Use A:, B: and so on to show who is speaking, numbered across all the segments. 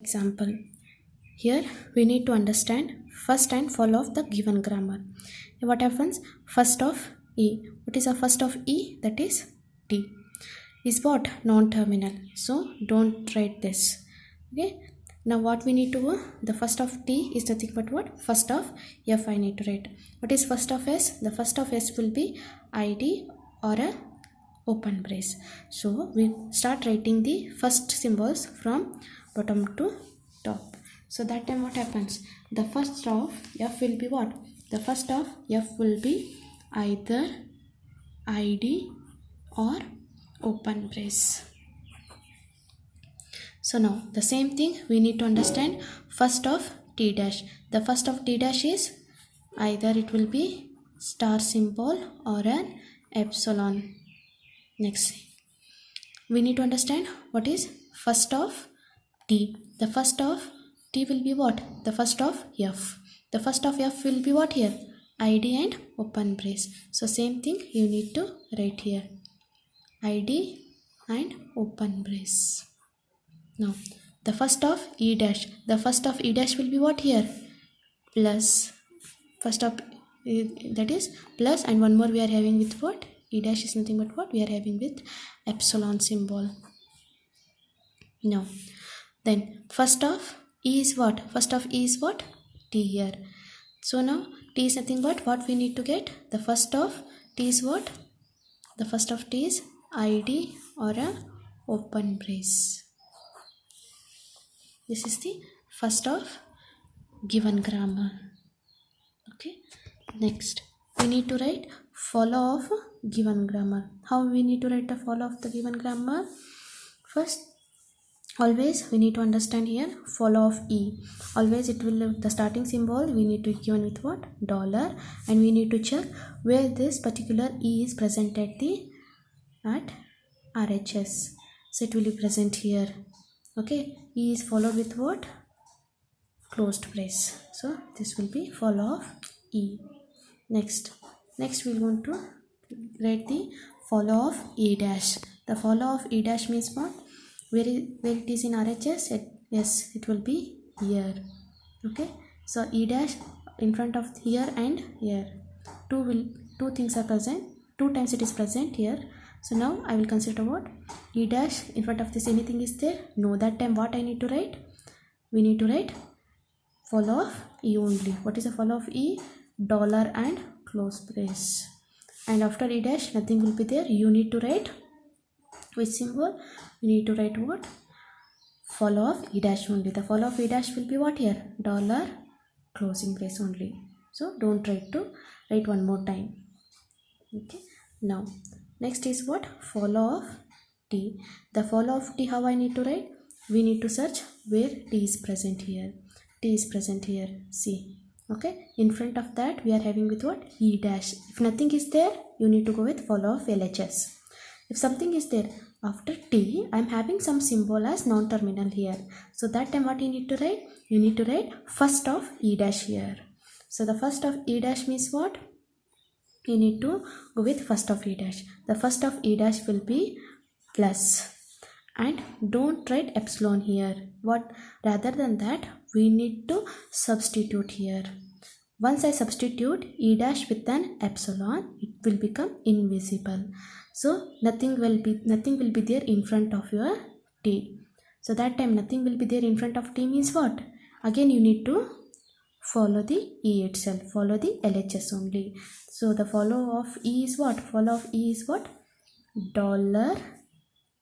A: example. Here we need to understand first and follow of the given grammar. What happens? First of E. What is the first of E? That is T. Is what? Non-terminal. So don't write this. Okay. Now what we need to do? The first of T is nothing but what? First of F I need to write. What is first of S? The first of S will be ID or a open brace. So we start writing the first symbols from bottom to top. So that time what happens? The first of F will be what? The first of F will be either ID or open brace. So now the same thing we need to understand first of T dash. The first of T dash is either it will be star symbol or an epsilon. Next, we need to understand what is first of T. The first of T will be what? The first of F. The first of F will be what here? ID and open brace. So same thing you need to write here. ID and open brace. Now the first of E dash. The first of E dash will be what here? Plus. First of that is plus, and one more we are having with what? E dash is nothing but what? We are having with epsilon symbol. Now then first of E is what? First of E is what? T here. So now T is nothing but what we need to get? The first of T is what? The first of T is ID or a open brace. This is the first of given grammar. Okay. Next we need to write follow of given grammar. How we need to write the follow of the given grammar? First, always we need to understand here follow of E. Always it will, the starting symbol we need to given with what? Dollar, and we need to check where this particular E is present at RHS. So it will be present here. Okay, E is followed with what? Closed brace. So this will be follow of E. Next we want to write the follow of E dash. The follow of E dash means what? Where it is in RHS? Yes, it will be here. Okay, so E dash in front of here and here. Two things are present. 2 times it is present here. So now I will consider what? E dash in front of this, anything is there? No. That time what I need to write? We need to write follow of E only. What is the follow of E? Dollar and close brace. And after E dash nothing will be there. You need to write which symbol? You need to write what? Follow of E dash only. The follow of E dash will be what here? Dollar closing brace only. So don't try to write one more time. Okay. Now next is what? Follow of T. The follow of T, how I need to write? We need to search where T is present here. T is present here. See. Okay. In front of that we are having with what? E dash. If nothing is there, you need to go with follow of LHS. If something is there after T, I am having some symbol as non-terminal here. So that time what you need to write? You need to write first of E dash here. So the first of E dash means what? You need to go with first of E dash. The first of E dash will be plus. And don't write epsilon here. What? Rather than that, we need to substitute here. Once I substitute E dash with an epsilon, it will become invisible. So nothing will be there in front of your T. So that time nothing will be there in front of T means what? Again you need to follow the E itself. Follow the LHS only. So the follow of E is what? Follow of E is what? Dollar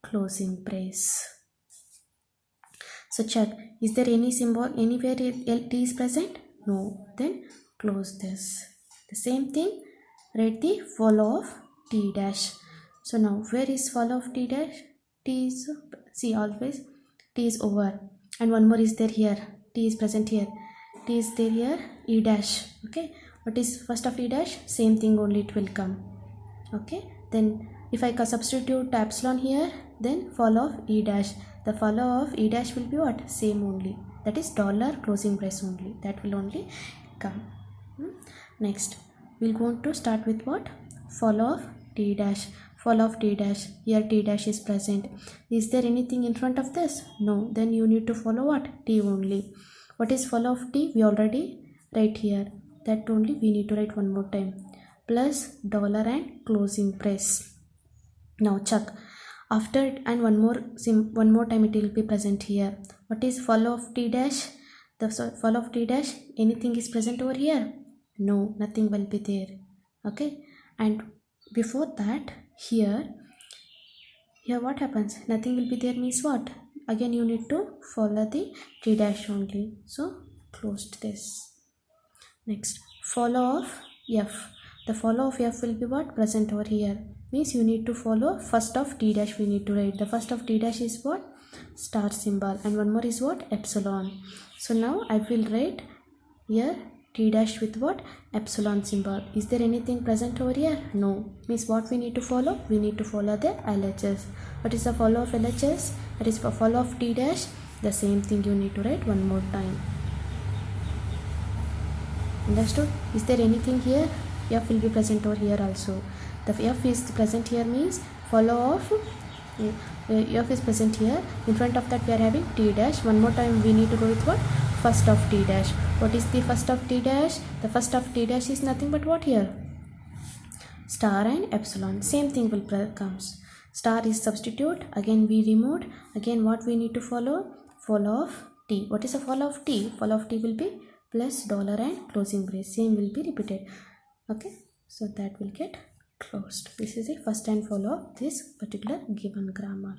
A: closing brace. So check. Is there any symbol anywhere T is present? No. Then close this. The same thing. Write the follow of T dash. So now where is follow of T dash? T is, see, always T is over, and one more is there here. T is present here. T is there here. E dash. Okay. What is first of E dash? Same thing only it will come. Okay. Then if I substitute epsilon here, then follow of E dash. The follow of E dash will be what? Same only. That is dollar closing brace only. That will only come. Next, we'll go to start with what? Follow of T dash. follow of t dash. Here t dash is present. Is there anything in front of this? No. Then you need to follow what? T only. What is follow of t? We already write here. That only we need to write one more time. Plus dollar and closing brace. Now check. After and one more time it will be present here. What is follow of t dash? The follow of t dash, anything is present over here? No, nothing will be there. Okay, and before that here what happens? Nothing will be there means what? Again you need to follow the t dash only. So closed this. Next, follow of f. The follow of f will be what? Present over here. Means you need to follow first of t dash. We need to write the first of t dash is what? Star symbol, and one more is what? Epsilon. So now I will write here t dash with what? Epsilon symbol. Is there anything present over here? No. Means what we need to follow? We need to follow the LHS. What is the follow of LHS? That is for follow of t dash. The same thing you need to write one more time. Understood? Is there anything here? F will be present over here also. The F is present here means follow of F is present here. In front of that we are having t dash. One more time we need to go with what? First of t dash. What is the first of t dash? The first of t dash is nothing but what here? Star and epsilon. Same thing will comes. Star is substitute. Again we removed. Again what we need to follow? Follow of t. What is the follow of t? Follow of t will be plus dollar and closing brace. Same will be repeated. Okay, so that will get closed. This is the first and follow of this particular given grammar.